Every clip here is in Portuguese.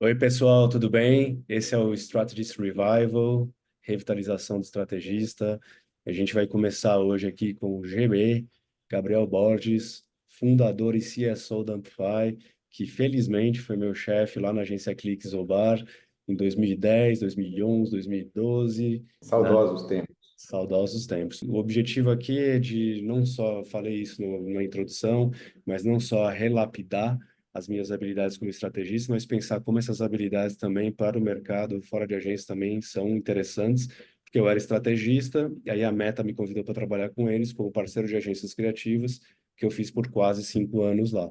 Oi, pessoal, tudo bem? Esse é o Strategist Revival, revitalização do estrategista. A gente vai começar hoje aqui com o GB, Gabriel Borges, fundador e CSO da Amplify, que felizmente foi meu chefe lá na agência Cliques Obar em 2010, 2011, 2012. Saudosos tempos. Saudosos tempos. O objetivo aqui é de não só, falei isso na introdução, mas não só relapidar as minhas habilidades como estrategista, mas pensar como essas habilidades também para o mercado fora de agência também são interessantes, porque eu era estrategista, e aí a Meta me convidou para trabalhar com eles como parceiro de agências criativas, que eu fiz por quase 5 anos lá.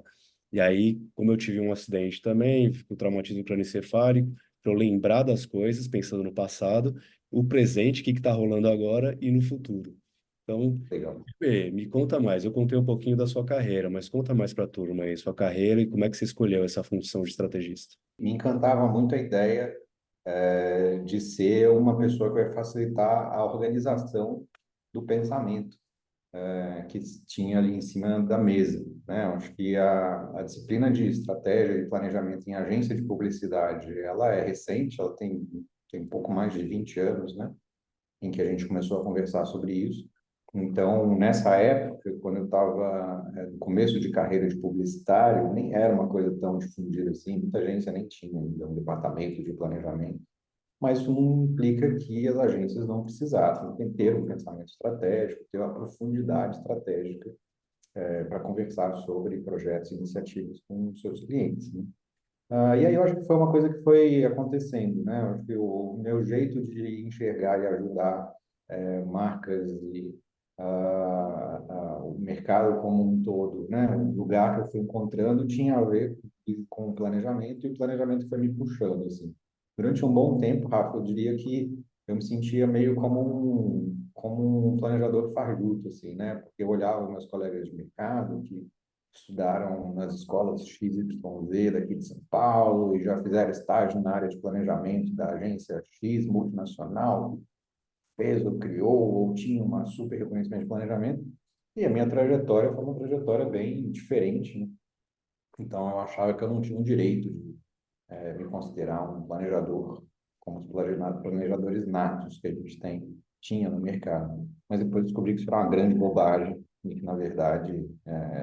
E aí, como eu tive um acidente também, com traumatismo crânioencefálico, para eu lembrar das coisas, pensando no passado, o presente, o que está rolando agora e no futuro. Então, Legal. me conta mais. Eu contei um pouquinho da sua carreira, mas conta mais para a turma aí, sua carreira e como é que você escolheu essa função de estrategista. Me encantava muito a ideia de ser uma pessoa que vai facilitar a organização do pensamento que tinha ali em cima da mesa, né? Eu acho que a disciplina de estratégia e planejamento em agência de publicidade, ela é recente, ela tem um pouco mais de 20 anos, né? Em que a gente começou a conversar sobre isso. Então, nessa época, quando eu estava no começo de carreira de publicitário, nem era uma coisa tão difundida assim, muita agência nem tinha ainda um departamento de planejamento, mas isso não implica que as agências não precisassem ter um pensamento estratégico, ter uma profundidade estratégica para conversar sobre projetos e iniciativas com os seus clientes, né? E aí eu acho que foi uma coisa que foi acontecendo, né? Eu acho que o meu jeito de enxergar e ajudar marcas e o mercado como um todo, né? O lugar que eu fui encontrando tinha a ver com o planejamento e o planejamento foi me puxando, assim. Durante um bom tempo, Rafa, eu diria que eu me sentia meio como um planejador fajuto, assim, né? Porque eu olhava meus colegas de mercado que estudaram nas escolas XYZ daqui de São Paulo e já fizeram estágio na área de planejamento da agência X multinacional, fez ou criou ou tinha uma super reconhecimento de planejamento. E a minha trajetória foi uma trajetória bem diferente, né? Então eu achava que eu não tinha o direito de me considerar um planejador como os planejadores natos que a gente tinha no mercado. Mas depois descobri que isso era uma grande bobagem e que, na verdade,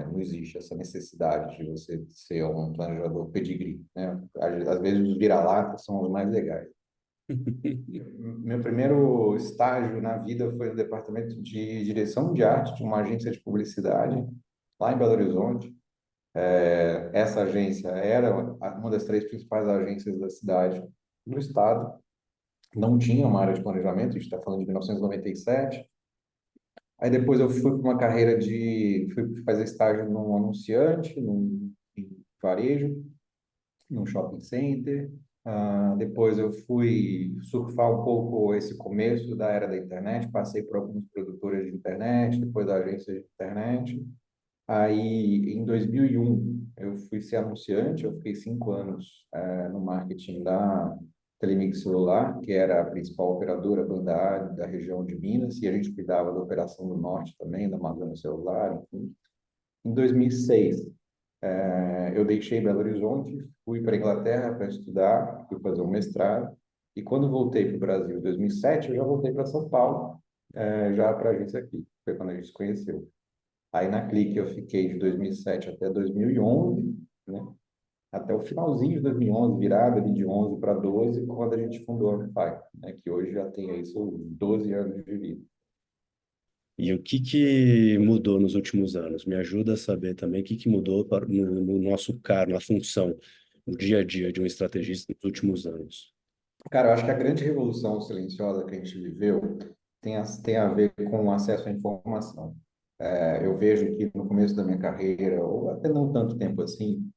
não existe essa necessidade de você ser um planejador pedigree, né? Às vezes os vira-latas são os mais legais. Meu primeiro estágio na vida foi no departamento de direção de arte de uma agência de publicidade lá em Belo Horizonte. Essa agência era uma das três principais agências da cidade, do estado. Não tinha uma área de planejamento, a gente está falando de 1997. Aí depois eu fui para uma carreira fui fazer estágio num anunciante, em varejo, num shopping center. Depois eu fui surfar um pouco esse começo da era da internet, passei por algumas produtoras de internet, depois da agência de internet. Aí, em 2001, eu fui ser anunciante, eu fiquei 5 anos no marketing da Telemix Celular, que era a principal operadora banda A da região de Minas, e a gente cuidava da operação do Norte também, da Amazônia Celular, enfim. Em 2006, eu deixei Belo Horizonte, fui para a Inglaterra para estudar, fui fazer um mestrado, e quando voltei para o Brasil, em 2007, eu já voltei para São Paulo, já para a agência aqui, foi quando a gente se conheceu. Aí na Clique eu fiquei de 2007 até 2011, né? Até o finalzinho de 2011, virada ali de 11 para 12, quando a gente fundou a Amplify, né? Que hoje já tem aí seus 12 anos de vida. E o que mudou nos últimos anos? Me ajuda a saber também o que mudou no nosso cargo, na função, no dia a dia de um estrategista nos últimos anos. Cara, eu acho que a grande revolução silenciosa que a gente viveu tem a ver com o acesso à informação. Eu vejo que no começo da minha carreira, ou até não tanto tempo assim,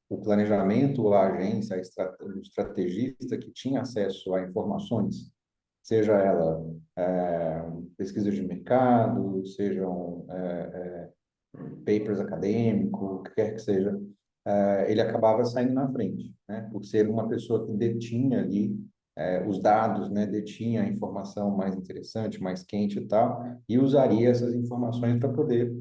o planejamento, a agência, o estrategista que tinha acesso a informações, seja ela pesquisas de mercado, sejam papers acadêmicos, o que quer que seja, ele acabava saindo na frente, né? Por ser uma pessoa que detinha ali os dados, né? Detinha a informação mais interessante, mais quente e tal, e usaria essas informações para poder,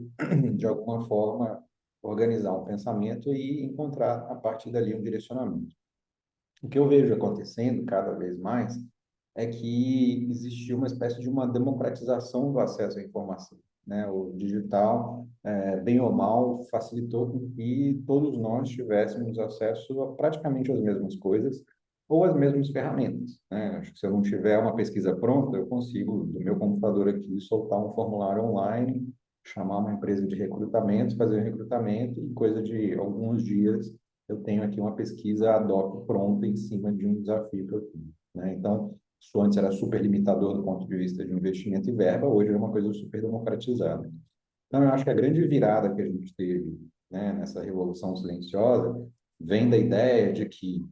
de alguma forma, organizar um pensamento e encontrar a partir dali um direcionamento. O que eu vejo acontecendo cada vez mais é que existiu uma espécie de uma democratização do acesso à informação, né? O digital, bem ou mal, facilitou com que todos nós tivéssemos acesso a praticamente as mesmas coisas ou as mesmas ferramentas, né? Acho que se eu não tiver uma pesquisa pronta, eu consigo, do meu computador aqui, soltar um formulário online, chamar uma empresa de recrutamento, fazer um recrutamento e coisa de alguns dias eu tenho aqui uma pesquisa ad hoc pronta em cima de um desafio que eu tenho, né? Então, isso antes era super limitador do ponto de vista de investimento e verba, hoje é uma coisa super democratizada. Então, eu acho que a grande virada que a gente teve, né, nessa revolução silenciosa vem da ideia de que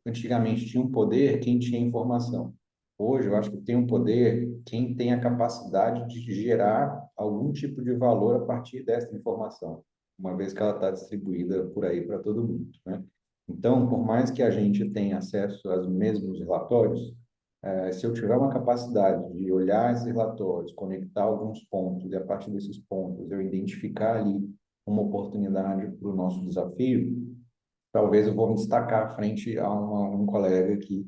antigamente tinha um poder quem tinha informação. Hoje, eu acho que tem um poder quem tem a capacidade de gerar algum tipo de valor a partir dessa informação, uma vez que ela está distribuída por aí para todo mundo, né? Então, por mais que a gente tenha acesso aos mesmos relatórios, se eu tiver uma capacidade de olhar esses relatórios, conectar alguns pontos e a partir desses pontos eu identificar ali uma oportunidade para o nosso desafio, talvez eu vou me destacar frente a um colega que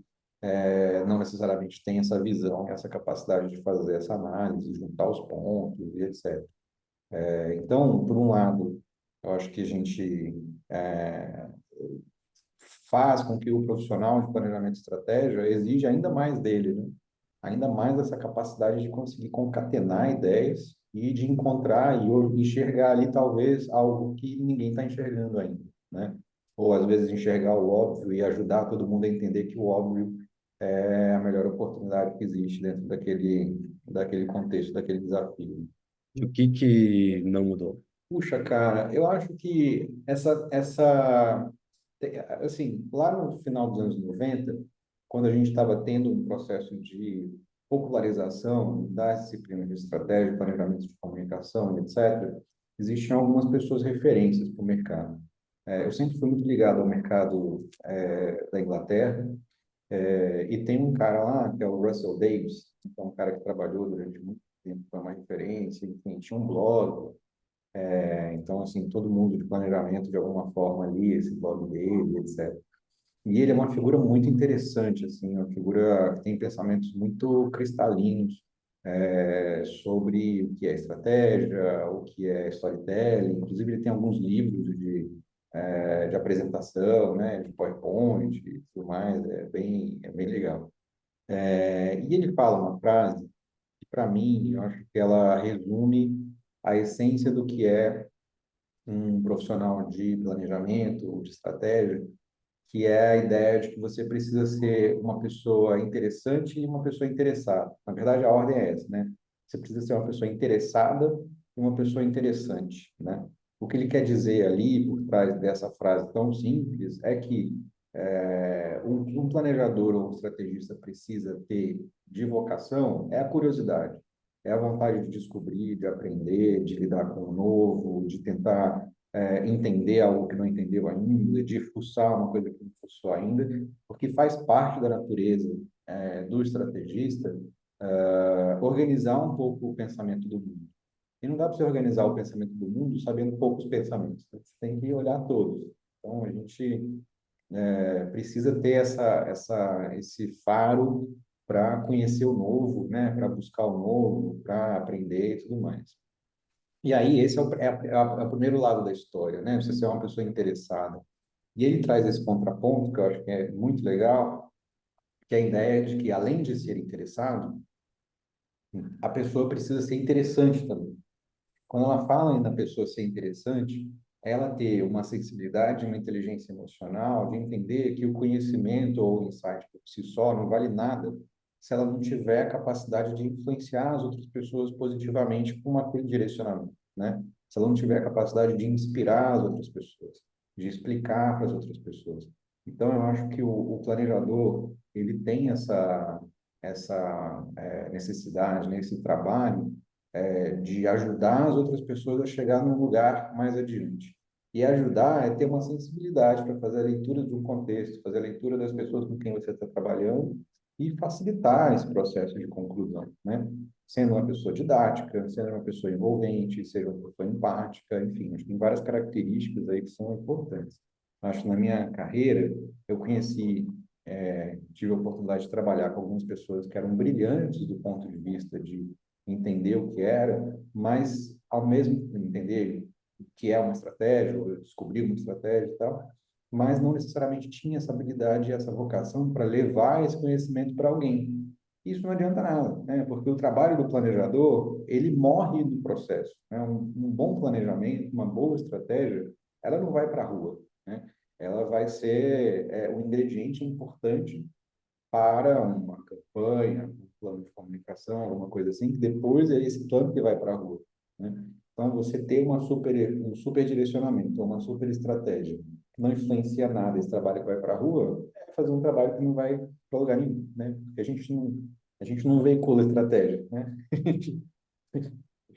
não necessariamente tem essa visão, essa capacidade de fazer essa análise, juntar os pontos e etc. Então, por um lado, eu acho que a gente é, faz com que o profissional de planejamento de estratégia exija ainda mais dele, né? Ainda mais essa capacidade de conseguir concatenar ideias e de encontrar e enxergar ali talvez algo que ninguém está enxergando ainda, né? Ou às vezes enxergar o óbvio e ajudar todo mundo a entender que o óbvio é a melhor oportunidade que existe dentro daquele contexto, daquele desafio. O que que não mudou? Puxa, cara, eu acho que assim, lá no final dos anos 90, quando a gente estava tendo um processo de popularização das disciplinas de estratégia, planejamento de comunicação, etc., existiam algumas pessoas referências para o mercado. Eu sempre fui muito ligado ao mercado da Inglaterra, e tem um cara lá, que é o Russell Davis, que é um cara que trabalhou durante muito tempo, foi uma referência, enfim, tinha um blog, então, assim, todo mundo de planejamento, de alguma forma, ali, esse blog dele, etc. E ele é uma figura muito interessante, assim, uma figura que tem pensamentos muito cristalinos sobre o que é estratégia, o que é storytelling. Inclusive, ele tem alguns livros de apresentação, né, de PowerPoint e tudo mais, é bem legal. E ele fala uma frase que, para mim, eu acho que ela resume a essência do que é um profissional de planejamento, de estratégia, que é a ideia de que você precisa ser uma pessoa interessante e uma pessoa interessada. Na verdade, a ordem é essa, né? Você precisa ser uma pessoa interessada e uma pessoa interessante, né? O que ele quer dizer ali, por trás dessa frase tão simples, é que um planejador ou um estrategista precisa ter de vocação é a curiosidade, é a vontade de descobrir, de aprender, de lidar com o novo, de tentar entender algo que não entendeu ainda, de fuçar uma coisa que não fuçou ainda, porque faz parte da natureza do estrategista organizar um pouco o pensamento do mundo. E não dá para você organizar o pensamento do mundo sabendo poucos pensamentos. Você tem que olhar todos. Então, a gente precisa ter esse faro para conhecer o novo, né? Para buscar o novo, para aprender e tudo mais. E aí, esse é o primeiro lado da história, né? Você ser uma pessoa interessada. E ele traz esse contraponto, que eu acho que é muito legal, que é a ideia de que, além de ser interessado, a pessoa precisa ser interessante também. Quando ela fala na pessoa ser interessante, é ela ter uma sensibilidade, uma inteligência emocional, de entender que o conhecimento ou o insight por si só não vale nada se ela não tiver a capacidade de influenciar as outras pessoas positivamente com aquele direcionamento, né? Se ela não tiver a capacidade de inspirar as outras pessoas, de explicar para as outras pessoas. Então, eu acho que o planejador, ele tem essa necessidade, né, esse trabalho de ajudar as outras pessoas a chegar num lugar mais adiante. E ajudar é ter uma sensibilidade para fazer a leitura de um contexto, fazer a leitura das pessoas com quem você está trabalhando e facilitar esse processo de conclusão, né? Sendo uma pessoa didática, sendo uma pessoa envolvente, sendo uma pessoa empática, enfim, acho que tem várias características aí que são importantes. Acho que na minha carreira, eu conheci, tive a oportunidade de trabalhar com algumas pessoas que eram brilhantes do ponto de vista de entender o que era, mas ao mesmo tempo entender o que é uma estratégia, ou descobrir uma estratégia e tal, mas não necessariamente tinha essa habilidade e essa vocação para levar esse conhecimento para alguém. Isso não adianta nada, né? Porque o trabalho do planejador, ele morre do processo, né? Um bom planejamento, uma boa estratégia, ela não vai para a rua, né? Ela vai ser um ingrediente importante para uma campanha, um plano de comunicação, alguma coisa assim, que depois é esse plano que vai para a rua, né? Então, você ter um super direcionamento, uma super estratégia, que não influencia nada esse trabalho que vai para a rua, é fazer um trabalho que não vai para lugar nenhum, né? Porque a gente não veicula estratégia, né? A gente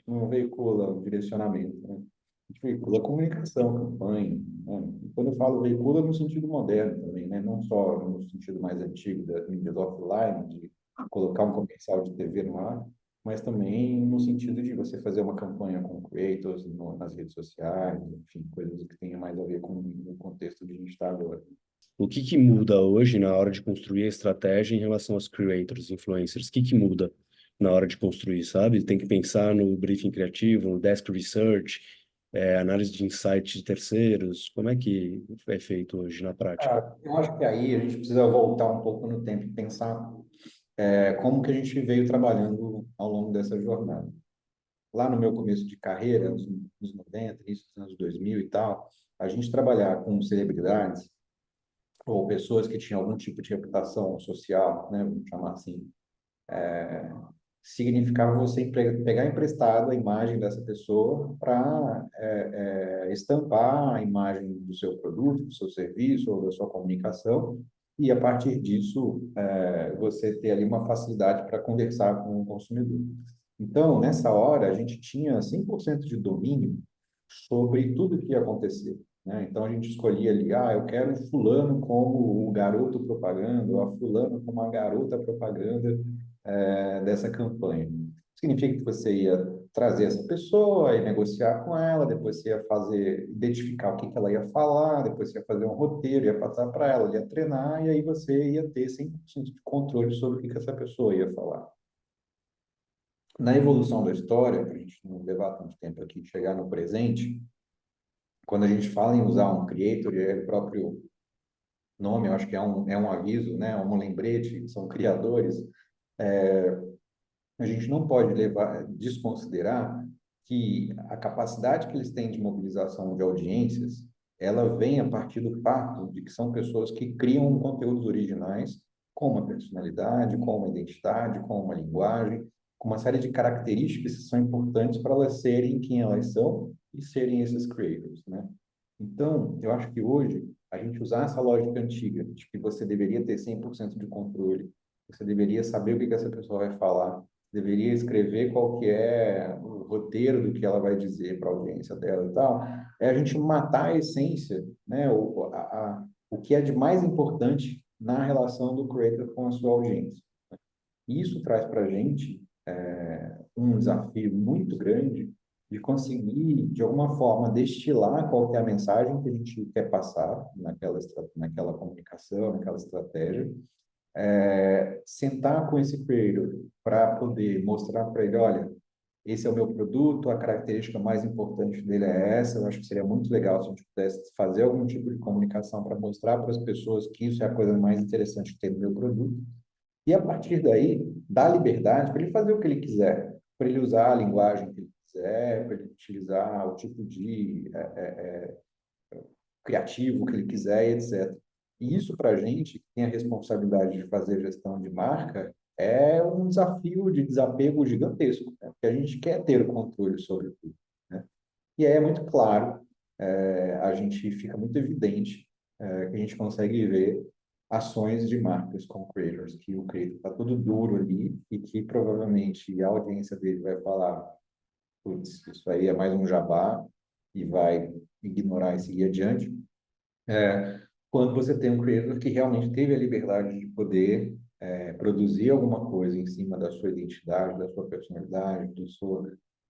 não veicula um direcionamento, né? A gente veicula comunicação, campanha, né? E quando eu falo veicula, no sentido moderno também, né? Não só no sentido mais antigo das mídias offline, de colocar um comercial de TV no ar, mas também no sentido de você fazer uma campanha com creators nas redes sociais, enfim, coisas que tenham mais a ver com o contexto que a gente está agora. O que que muda hoje na hora de construir a estratégia em relação aos creators, influencers? O que que muda na hora de construir, sabe? Tem que pensar no briefing criativo, no desk research, análise de insights de terceiros. Como é que é feito hoje na prática? Ah, eu acho que aí a gente precisa voltar um pouco no tempo e pensar como que a gente veio trabalhando ao longo dessa jornada. Lá no meu começo de carreira, nos 90, início dos anos 2000 e tal, a gente trabalhar com celebridades ou pessoas que tinham algum tipo de reputação social, né, vamos chamar assim, significava você pegar emprestado a imagem dessa pessoa para estampar a imagem do seu produto, do seu serviço ou da sua comunicação, e a partir disso você ter ali uma facilidade para conversar com o consumidor. Então, nessa hora, a gente tinha 100% de domínio sobre tudo que ia acontecer, né? Então, a gente escolhia ali, eu quero fulano como o garoto propaganda, ou a fulano como a garota propaganda dessa campanha. Significa que você ia trazer essa pessoa e negociar com ela, depois você ia fazer, identificar o que que ela ia falar, depois você ia fazer um roteiro, ia passar para ela, ia treinar, e aí você ia ter 100% de controle sobre o que que essa pessoa ia falar. Na evolução da história, para a gente não levar tanto tempo aqui, chegar no presente, quando a gente fala em usar um creator, e é o próprio nome, eu acho que é um aviso, né? Um lembrete, são criadores, a gente não pode desconsiderar que a capacidade que eles têm de mobilização de audiências, ela vem a partir do fato de que são pessoas que criam conteúdos originais com uma personalidade, com uma identidade, com uma linguagem, com uma série de características que são importantes para elas serem quem elas são e serem esses creators, né? Então, eu acho que hoje a gente usar essa lógica antiga de que você deveria ter 100% de controle, você deveria saber o que que essa pessoa vai falar, deveria escrever qual que é o roteiro do que ela vai dizer para a audiência dela e tal, é a gente matar a essência, né, o que é de mais importante na relação do creator com a sua audiência. E isso traz para a gente um desafio muito grande de conseguir, de alguma forma, destilar qual que é a mensagem que a gente quer passar naquela comunicação, naquela estratégia, sentar com esse creator para poder mostrar para ele, olha, esse é o meu produto, a característica mais importante dele é essa. Eu acho que seria muito legal se a gente pudesse fazer algum tipo de comunicação para mostrar para as pessoas que isso é a coisa mais interessante que tem no meu produto. E a partir daí, dá liberdade para ele fazer o que ele quiser, para ele usar a linguagem que ele quiser, para ele utilizar o tipo de criativo que ele quiser, e etc. E isso, para a gente, que tem a responsabilidade de fazer gestão de marca, é um desafio de desapego gigantesco, né? Porque a gente quer ter o controle sobre tudo, né? E aí é muito claro, a gente fica muito evidente que a gente consegue ver ações de marcas com creators, que o creator está todo duro ali e que provavelmente a audiência dele vai falar, putz, isso aí é mais um jabá e vai ignorar e seguir adiante. Quando você tem um creator que realmente teve a liberdade de poder produzir alguma coisa em cima da sua identidade, da sua personalidade,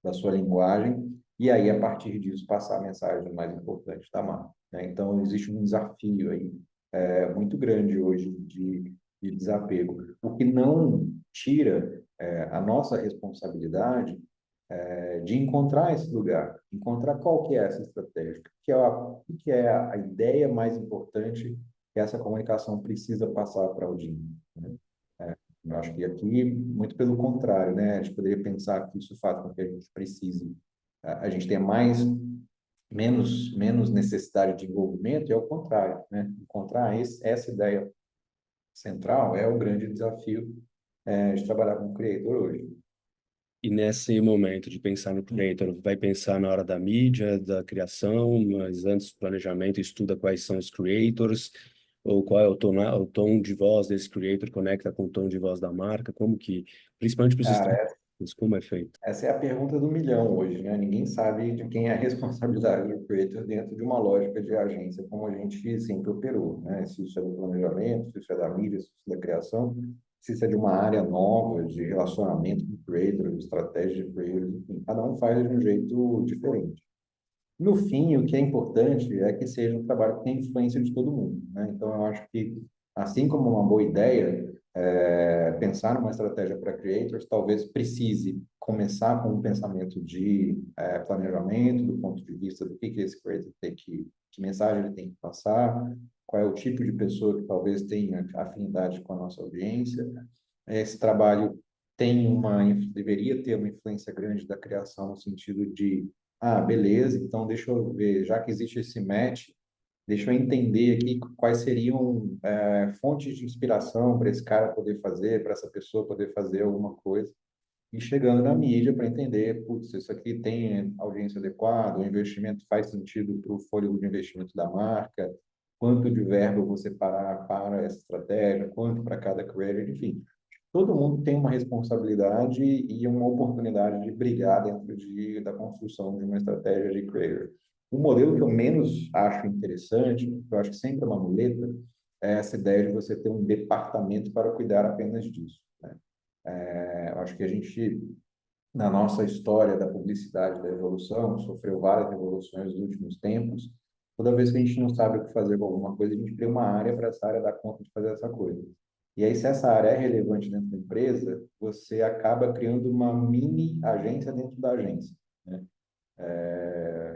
da sua linguagem, e aí, a partir disso, passar a mensagem mais importante da marca, né? Então, existe um desafio aí muito grande hoje de desapego, o que não tira a nossa responsabilidade de encontrar esse lugar, encontrar qual que é essa estratégia, que é a ideia mais importante que essa comunicação precisa passar para a audiência, né? Eu acho que aqui, muito pelo contrário, né? A gente poderia pensar que isso faz com que a gente precise, a gente tenha menos necessidade de envolvimento, e ao contrário, né? Encontrar essa ideia central é o grande desafio de trabalhar com o creator hoje. E nesse momento de pensar no creator, vai pensar na hora da mídia, da criação, mas antes do planejamento, estuda quais são os creators, ou qual é o tom de voz desse creator, conecta com o tom de voz da marca, como que, principalmente para os Cara, estudantes, como é feito? essa é a pergunta do milhão hoje, né? Ninguém sabe de quem é a responsabilidade do creator dentro de uma lógica de agência, como a gente sempre operou, né? Se isso é do planejamento, se isso é da mídia, se isso é da criação, se isso é de uma área nova de relacionamento com creators, de estratégia de creators, enfim, cada um faz de um jeito diferente. No fim, o que é importante é que seja um trabalho que tenha influência de todo mundo, né? Então, eu acho que, assim como uma boa ideia, pensar numa estratégia para creators talvez precise começar com um pensamento de planejamento, do ponto de vista do que esse creator tem que mensagem ele tem que passar, qual é o tipo de pessoa que talvez tenha afinidade com a nossa audiência. Esse trabalho deveria ter uma influência grande da criação no sentido de beleza, então deixa eu ver, já que existe esse match, deixa eu entender aqui quais seriam fontes de inspiração para esse cara poder fazer, para essa pessoa poder fazer alguma coisa. E chegando na mídia para entender, putz, isso aqui tem audiência adequada, o investimento faz sentido para o fôlego de investimento da marca, quanto de verba você separar para essa estratégia, quanto para cada creator, enfim. Todo mundo tem uma responsabilidade e uma oportunidade de brilhar dentro da construção de uma estratégia de creator. O modelo que eu menos acho interessante, que eu acho que sempre é uma muleta, é essa ideia de você ter um departamento para cuidar apenas disso, né? Eu acho que a gente, na nossa história da publicidade, da evolução, sofreu várias revoluções nos últimos tempos. Toda vez que a gente não sabe o que fazer com alguma coisa, a gente cria uma área para essa área dar conta de fazer essa coisa. E aí, se essa área é relevante dentro da empresa, você acaba criando uma mini agência dentro da agência, né?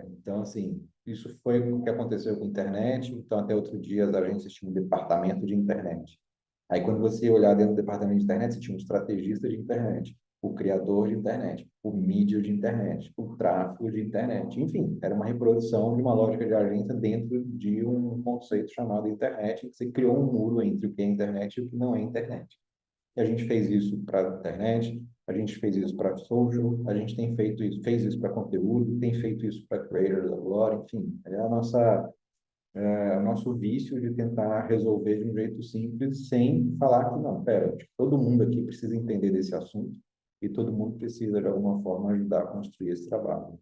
Então, assim, isso foi o que aconteceu com a internet. Então, até outro dia, as agências tinham um departamento de internet. Aí, quando você olhar dentro do departamento de internet, você tinha um estrategista de internet, o criador de internet, o mídia de internet, o tráfego de internet. Enfim, era uma reprodução de uma lógica de agência dentro de um conceito chamado internet, que você criou um muro entre o que é internet e o que não é internet. E a gente fez isso para a internet, a gente fez isso para social, a gente tem feito isso, fez isso para conteúdo, tem feito isso para creators agora, enfim, é o nosso vício de tentar resolver de um jeito simples, sem falar que não, pera, tipo, todo mundo aqui precisa entender desse assunto e todo mundo precisa, de alguma forma, ajudar a construir esse trabalho.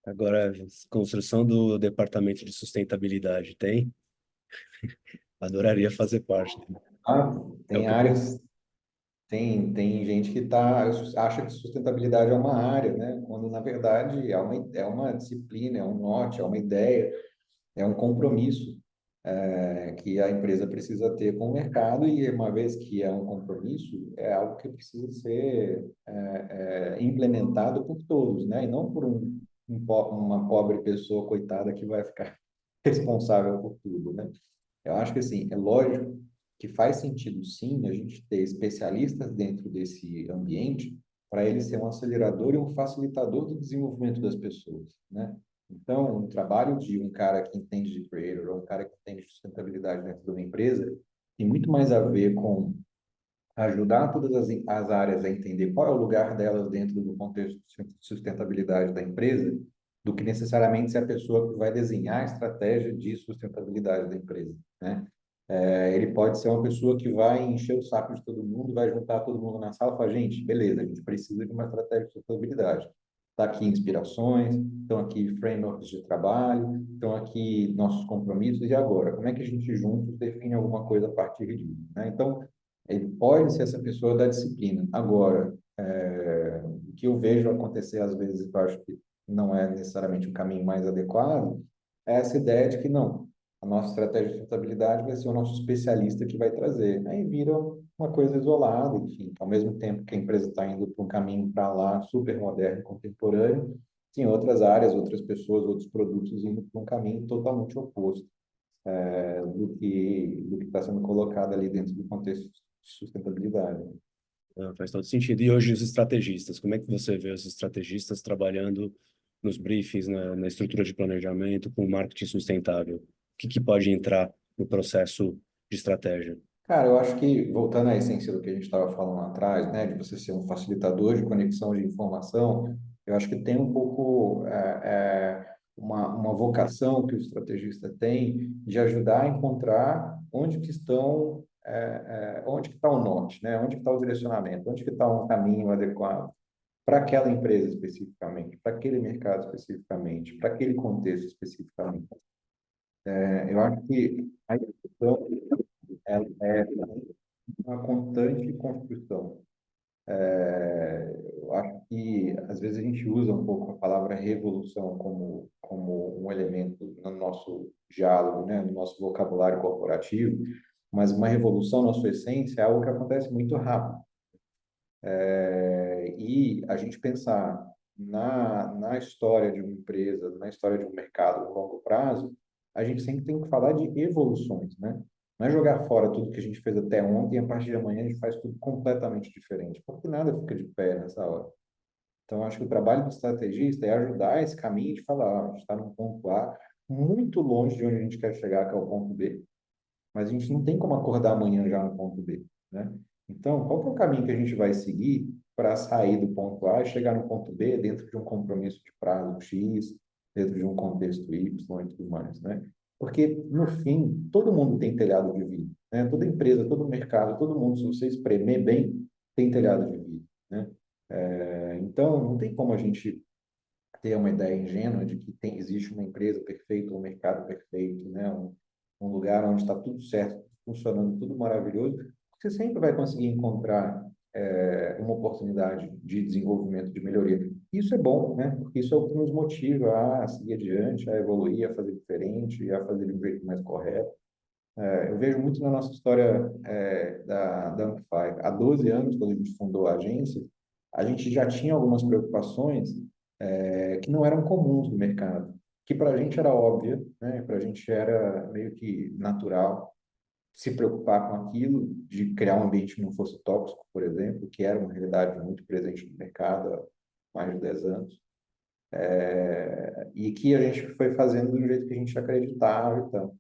Agora, construção do departamento de sustentabilidade tem? Adoraria fazer parte. Ah, É o tem que eu penso. áreas, tem gente que acha que sustentabilidade é uma área, né? Quando, na verdade, é uma disciplina, é um norte, é uma ideia, é um compromisso que a empresa precisa ter com o mercado, e uma vez que é um compromisso, é algo que precisa ser implementado por todos, né? E não por uma pobre pessoa coitada que vai ficar responsável por tudo, né? Eu acho que, assim, é lógico que faz sentido, sim, a gente ter especialistas dentro desse ambiente para ele ser um acelerador e um facilitador do desenvolvimento das pessoas, né? Então, o trabalho de um cara que entende de creator ou um cara que entende de sustentabilidade dentro de uma empresa tem muito mais a ver com ajudar todas as áreas a entender qual é o lugar delas dentro do contexto de sustentabilidade da empresa, do que necessariamente ser a pessoa que vai desenhar a estratégia de sustentabilidade da empresa, né? Ele pode ser uma pessoa que vai encher o saco de todo mundo, vai juntar todo mundo na sala e falar, gente, beleza, a gente precisa de uma estratégia de sustentabilidade. Está aqui inspirações, estão aqui frameworks de trabalho, estão aqui nossos compromissos, e agora? Como é que a gente juntos define alguma coisa a partir disso, né? Então, Ele pode ser essa pessoa da disciplina. Agora, o que eu vejo acontecer às vezes, eu acho que não é necessariamente o caminho mais adequado, é essa ideia de que não, a nossa estratégia de sustentabilidade vai ser o nosso especialista que vai trazer. Aí vira uma coisa isolada, enfim, ao mesmo tempo que a empresa está indo para um caminho para lá super moderno, contemporâneo, tem outras áreas, outras pessoas, outros produtos indo para um caminho totalmente oposto do que está sendo colocado ali dentro do contexto de sustentabilidade. Faz todo sentido. E hoje os estrategistas, como é que você vê os estrategistas trabalhando nos briefings, na estrutura de planejamento, com marketing sustentável? O que pode entrar no processo de estratégia? Cara, eu acho que, voltando à essência do que a gente estava falando lá atrás, né, de você ser um facilitador de conexão de informação, eu acho que tem um pouco uma vocação que o estrategista tem de ajudar a encontrar onde que estão, onde que está o norte, né, onde que está o direcionamento, onde que está um caminho adequado para aquela empresa especificamente, para aquele mercado especificamente, para aquele contexto especificamente. Eu acho que a educação ela é uma constante construção. Eu acho que às vezes a gente usa um pouco a palavra revolução como um elemento no nosso diálogo, né, no nosso vocabulário corporativo, mas uma revolução, na sua essência, é algo que acontece muito rápido. E a gente pensar na história de uma empresa, na história de um mercado a longo prazo, a gente sempre tem que falar de evoluções, né? Não é jogar fora tudo que a gente fez até ontem e a partir de amanhã a gente faz tudo completamente diferente, porque nada fica de pé nessa hora. Então, acho que o trabalho do estrategista é ajudar esse caminho de falar, ó, a gente está num ponto A, muito longe de onde a gente quer chegar, que é o ponto B, mas a gente não tem como acordar amanhã já no ponto B, né? Então, qual que é o caminho que a gente vai seguir para sair do ponto A e chegar no ponto B dentro de um compromisso de prazo X, dentro de um contexto Y e tudo mais, né? Porque, no fim, todo mundo tem telhado de vidro, né? Toda empresa, todo mercado, todo mundo, se você espremer bem, tem telhado de vidro, né? Então, não tem como a gente ter uma ideia ingênua de que existe uma empresa perfeita, um mercado perfeito, né? Um lugar onde está tudo certo, funcionando, tudo maravilhoso. Você sempre vai conseguir encontrar uma oportunidade de desenvolvimento, de melhoria. Isso é bom, né? Porque isso é o que nos motiva a seguir adiante, a evoluir, a fazer diferente, a fazer de um jeito mais correto. Eu vejo muito na nossa história da Amplify. Há 12 anos, quando a gente fundou a agência, a gente já tinha algumas preocupações que não eram comuns no mercado, que para a gente era óbvia, né? Para a gente era meio que natural se preocupar com aquilo, de criar um ambiente que não fosse tóxico, por exemplo, que era uma realidade muito presente no mercado há mais de 10 anos, e que a gente foi fazendo do jeito que a gente acreditava e tal.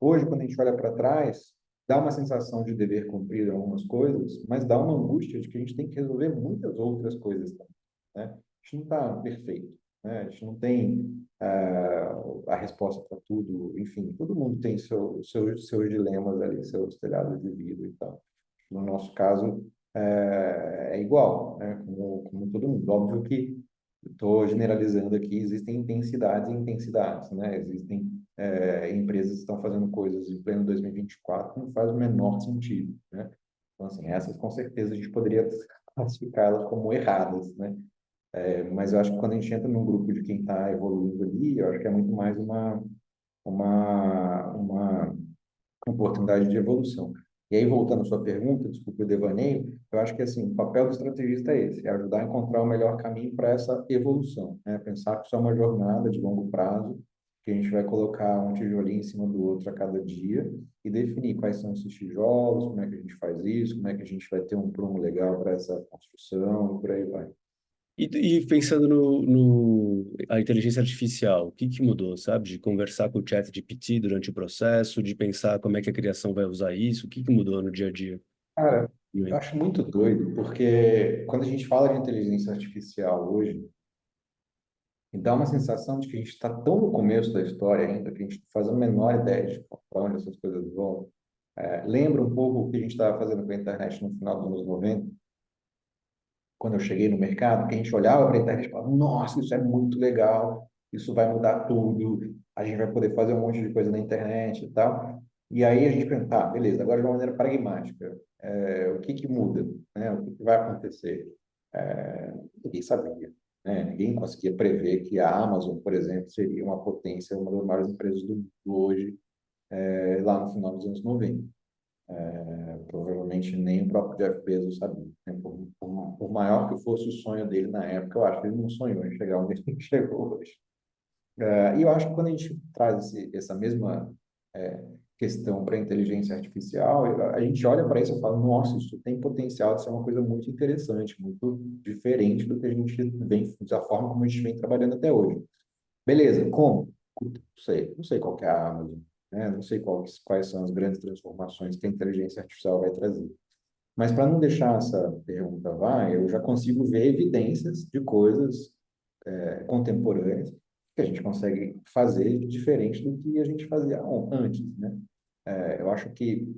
Hoje, quando a gente olha para trás, dá uma sensação de dever cumprir algumas coisas, mas dá uma angústia de que a gente tem que resolver muitas outras coisas também, né? A gente não está perfeito, né? A gente não tem a resposta para tudo, enfim, todo mundo tem seus dilemas ali, seus telhados de vidro e tal. No nosso caso, é igual, né? Como todo mundo. Óbvio que estou generalizando aqui, existem intensidades e intensidades, né? Existem empresas que estão fazendo coisas em pleno 2024 que não faz o menor sentido, né? Então, assim, essas com certeza a gente poderia classificá-las como erradas, né? Mas eu acho que quando a gente entra num grupo de quem está evoluindo ali, eu acho que é muito mais uma oportunidade de evolução. E aí, voltando à sua pergunta, desculpe o devaneio, eu acho que assim, o papel do estrategista é esse, é ajudar a encontrar o melhor caminho para essa evolução, né? Pensar que isso é uma jornada de longo prazo, que a gente vai colocar um tijolinho em cima do outro a cada dia e definir quais são esses tijolos, como é que a gente faz isso, como é que a gente vai ter um prumo legal para essa construção e por aí vai. E pensando a inteligência artificial, o que mudou, sabe? De conversar com o chat GPT durante o processo, de pensar como é que a criação vai usar isso, o que mudou no dia a dia? Cara, eu acho muito doido, porque quando a gente fala de inteligência artificial hoje, me dá uma sensação de que a gente está tão no começo da história ainda, que a gente não faz a menor ideia de para onde essas coisas vão. Lembra um pouco o que a gente estava fazendo com a internet no final dos anos 90, quando eu cheguei no mercado, que a gente olhava para a internet e falava, nossa, isso é muito legal, isso vai mudar tudo, a gente vai poder fazer um monte de coisa na internet e tal. E aí a gente pensa, tá, beleza, agora de uma maneira pragmática, o que que muda, né? O que que vai acontecer? Ninguém sabia, né? Ninguém conseguia prever que a Amazon, por exemplo, seria uma potência, uma das maiores empresas do mundo hoje, lá no final dos anos 90. Provavelmente nem o próprio Jeff Bezos sabia, né? Por maior que fosse o sonho dele na época, eu acho que ele não sonhou em chegar onde ele chegou hoje. E eu acho que quando a gente traz essa mesma questão para a inteligência artificial, a gente olha para isso e fala, nossa, isso tem potencial de ser uma coisa muito interessante, muito diferente do que a gente vem, da forma como a gente vem trabalhando até hoje. Beleza, como? Não sei qual que é a Amazon, né? Não sei quais são as grandes transformações que a inteligência artificial vai trazer. Mas para não deixar essa pergunta vai, eu já consigo ver evidências de coisas contemporâneas que a gente consegue fazer diferente do que a gente fazia antes, né? Eu acho que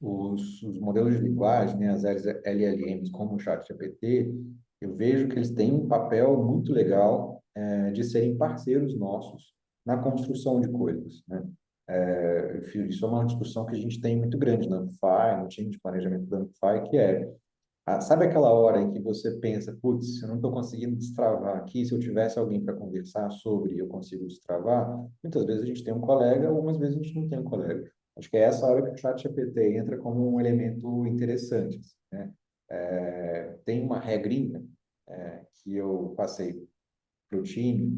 os modelos de linguagem, né, as LLMs, como o ChatGPT, eu vejo que eles têm um papel muito legal de serem parceiros nossos na construção de coisas, né? Isso é uma discussão que a gente tem muito grande na Amphi, no time de planejamento da Amphi, que sabe aquela hora em que você pensa, putz, eu não estou conseguindo destravar aqui, se eu tivesse alguém para conversar sobre, eu consigo destravar? Muitas vezes a gente tem um colega, algumas vezes a gente não tem um colega. Acho que é essa hora que o ChatGPT entra como um elemento interessante, né? Tem uma regrinha que eu passei para o time,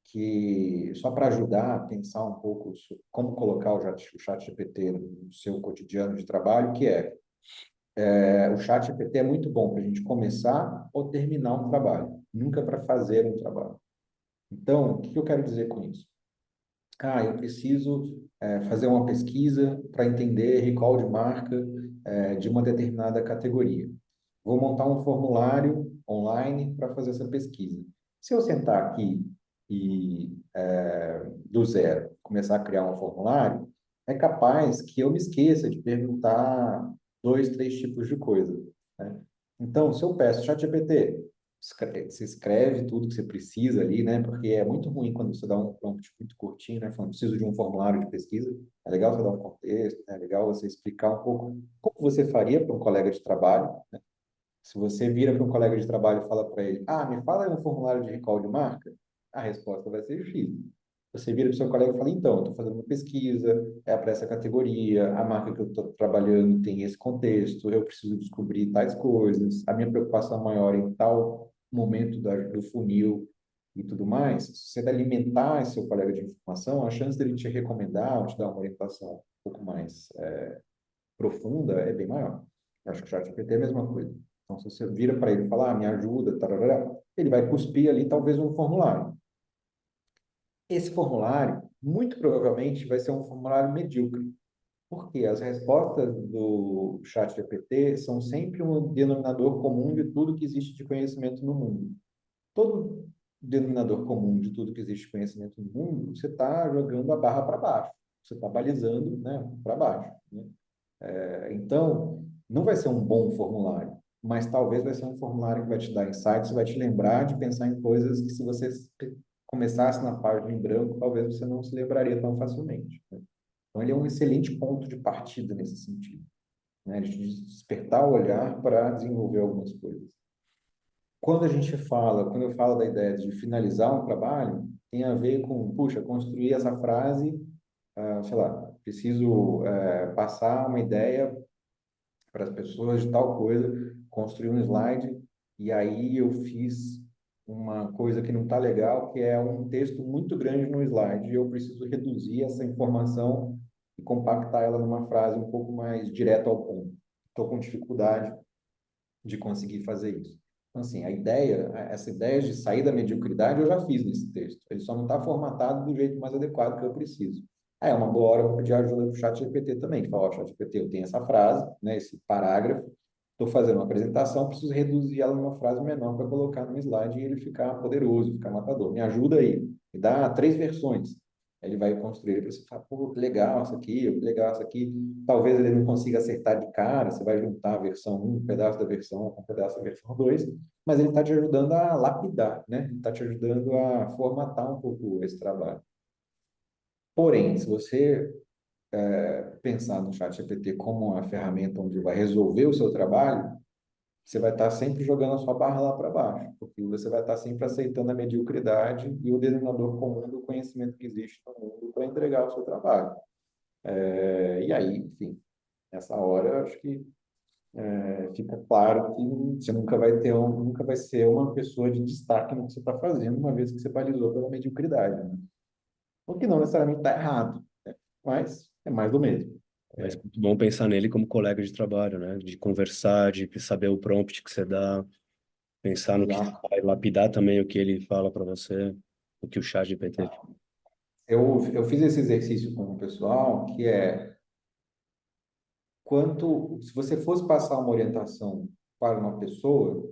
que só para ajudar a pensar um pouco sobre como colocar o ChatGPT no seu cotidiano de trabalho, que o chat GPT é muito bom para a gente começar ou terminar um trabalho, nunca para fazer um trabalho. Então, o que eu quero dizer com isso? Eu preciso fazer uma pesquisa para entender recall de marca de uma determinada categoria. Vou montar um formulário online para fazer essa pesquisa. Se eu sentar aqui e, do zero, começar a criar um formulário, é capaz que eu me esqueça de perguntar dois, três tipos de coisa, né? Então, se eu peço, ChatGPT, você escreve tudo que você precisa ali, né? Porque é muito ruim quando você dá um prompt muito curtinho, né? Falando, preciso de um formulário de pesquisa. É legal você dar um contexto, é legal você explicar um pouco como você faria para um colega de trabalho. Se você vira para um colega de trabalho e fala para ele, me fala aí um formulário de recall de marca, a resposta vai ser X. Você vira para o seu colega e fala, então, eu estou fazendo uma pesquisa, é para essa categoria, a marca que eu estou trabalhando tem esse contexto, eu preciso descobrir tais coisas, a minha preocupação maior em tal momento do funil e tudo mais. Se você alimentar esse seu colega de informação, a chance dele te recomendar ou te dar uma orientação um pouco mais profunda é bem maior. Eu acho que o ChatGPT é a mesma coisa. Então, se você vira para ele e falar, me ajuda, tarará, ele vai cuspir ali talvez um formulário. Esse formulário, muito provavelmente, vai ser um formulário medíocre, porque as respostas do ChatGPT são sempre um denominador comum de tudo que existe de conhecimento no mundo. Todo denominador comum de tudo que existe de conhecimento no mundo, você está jogando a barra para baixo, você está balizando, né, para baixo, né? Então, não vai ser um bom formulário, mas talvez vai ser um formulário que vai te dar insights, vai te lembrar de pensar em coisas que se você começasse na página em branco, talvez você não se lembraria tão facilmente, né? Então, ele é um excelente ponto de partida nesse sentido, né? De despertar o olhar para desenvolver algumas coisas. Quando eu falo da ideia de finalizar um trabalho, tem a ver com, puxa, construir essa frase, sei lá, preciso passar uma ideia para as pessoas de tal coisa, construir um slide, e aí eu fiz uma coisa que não está legal, que é um texto muito grande no slide, e eu preciso reduzir essa informação e compactar ela numa frase um pouco mais direta ao ponto. Estou com dificuldade de conseguir fazer isso. Então, assim, essa ideia de sair da mediocridade eu já fiz nesse texto. Ele só não está formatado do jeito mais adequado que eu preciso. Aí é uma boa hora para pedir ajuda para o ChatGPT também, que fala, ó, ChatGPT, eu tenho essa frase, né, esse parágrafo, estou fazendo uma apresentação, preciso reduzir ela numa frase menor para colocar no slide e ele ficar poderoso, ficar matador. Me ajuda aí, me dá três versões. Ele vai construir para você falar, pô, que legal isso aqui, que legal isso aqui. Talvez ele não consiga acertar de cara, você vai juntar a versão um pedaço da versão 1 com um pedaço da versão 2, mas ele está te ajudando a lapidar, né? Ele está te ajudando a formatar um pouco esse trabalho. Porém, se você pensar no ChatGPT como uma ferramenta onde vai resolver o seu trabalho, você vai estar sempre jogando a sua barra lá para baixo, porque você vai estar sempre aceitando a mediocridade e o denominador comum do conhecimento que existe no mundo para entregar o seu trabalho. E aí, enfim, nessa hora, eu acho que fica claro que você nunca vai ser uma pessoa de destaque no que você está fazendo, uma vez que você balizou pela mediocridade, né? O que não necessariamente está errado, né? Mas é mais do mesmo. Mas é muito bom pensar nele como colega de trabalho, né? De conversar, de saber o prompt que você dá, pensar no que Exato. vai lapidar também o que ele fala para você, o que o chat GPT. Eu fiz esse exercício com o pessoal, que é se você fosse passar uma orientação para uma pessoa,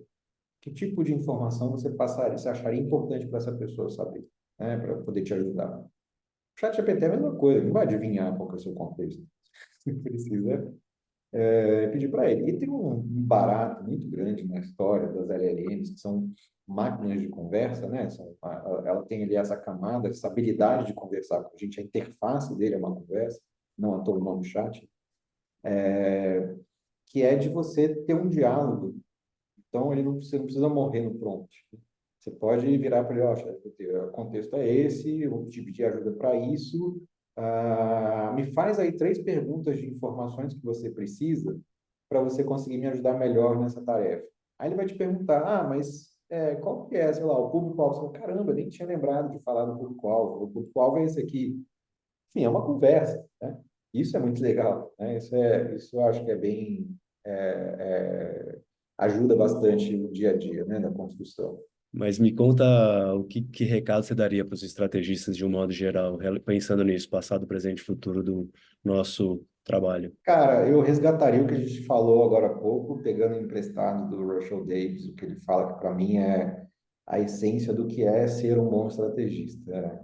que tipo de informação você acharia importante para essa pessoa saber, né, para poder te ajudar? O ChatGPT é a mesma coisa, ele não vai adivinhar qual que é o seu contexto. Você precisa pedir para ele. E tem um barato muito grande na história das LLMs, que são máquinas de conversa, né? Ela tem ali essa camada, essa habilidade de conversar com a gente, a interface dele é uma conversa, não à toa o nome chat, que é de você ter um diálogo. Então, você não precisa morrer no prompt. Você pode virar para ele, ó, ChatGPT, o contexto é esse, eu vou te pedir ajuda para isso. Me faz aí 3 perguntas de informações que você precisa para você conseguir me ajudar melhor nessa tarefa. Aí ele vai te perguntar, mas qual que é, sei lá, o público-alvo? Você fala, caramba, eu nem tinha lembrado de falar do público-alvo. O público-alvo é esse aqui. Enfim, é uma conversa, né? Isso é muito legal, né? Isso eu acho que é bem... ajuda bastante no dia a dia, né, na construção. Mas me conta que recado você daria para os estrategistas de um modo geral, pensando nisso, passado, presente e futuro do nosso trabalho. Cara, eu resgataria o que a gente falou agora há pouco, pegando emprestado do Russell Davis, o que ele fala que para mim é a essência do que é ser um bom estrategista.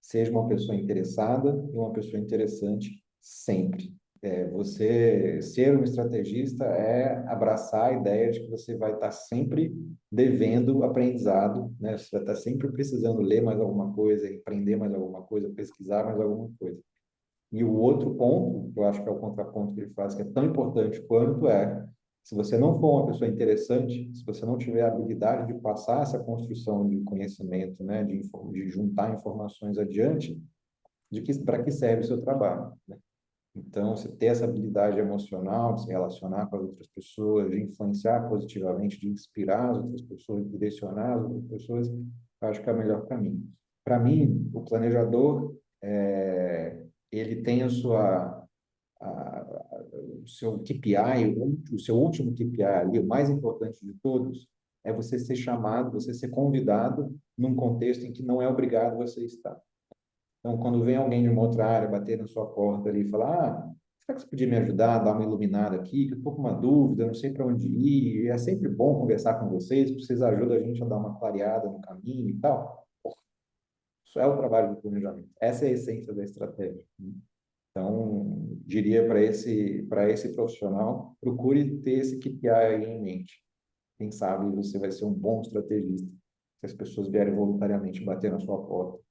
Seja uma pessoa interessada e uma pessoa interessante sempre. Você ser um estrategista é abraçar a ideia de que você vai estar sempre devendo aprendizado, né? Você vai estar sempre precisando ler mais alguma coisa, aprender mais alguma coisa, pesquisar mais alguma coisa. E o outro ponto, que eu acho que é o contraponto que ele faz, que é tão importante quanto se você não for uma pessoa interessante, se você não tiver a habilidade de passar essa construção de conhecimento, né, de juntar informações adiante, para que serve o seu trabalho, né? Então, você ter essa habilidade emocional de se relacionar com as outras pessoas, de influenciar positivamente, de inspirar as outras pessoas, de direcionar as outras pessoas, eu acho que é o melhor caminho. Para mim, o planejador, ele tem o seu KPI, o seu último KPI ali, o mais importante de todos, é você ser chamado, você ser convidado num contexto em que não é obrigado você estar. Então, quando vem alguém de uma outra área bater na sua porta ali e falar, será que você podia me ajudar a dar uma iluminada aqui, que eu estou com uma dúvida, não sei para onde ir, é sempre bom conversar com vocês, vocês ajudam a gente a dar uma clareada no caminho e tal. Isso é o trabalho do planejamento. Essa é a essência da estratégia, né? Então, diria para esse profissional, procure ter esse KPI aí em mente. Quem sabe você vai ser um bom estrategista se as pessoas vierem voluntariamente bater na sua porta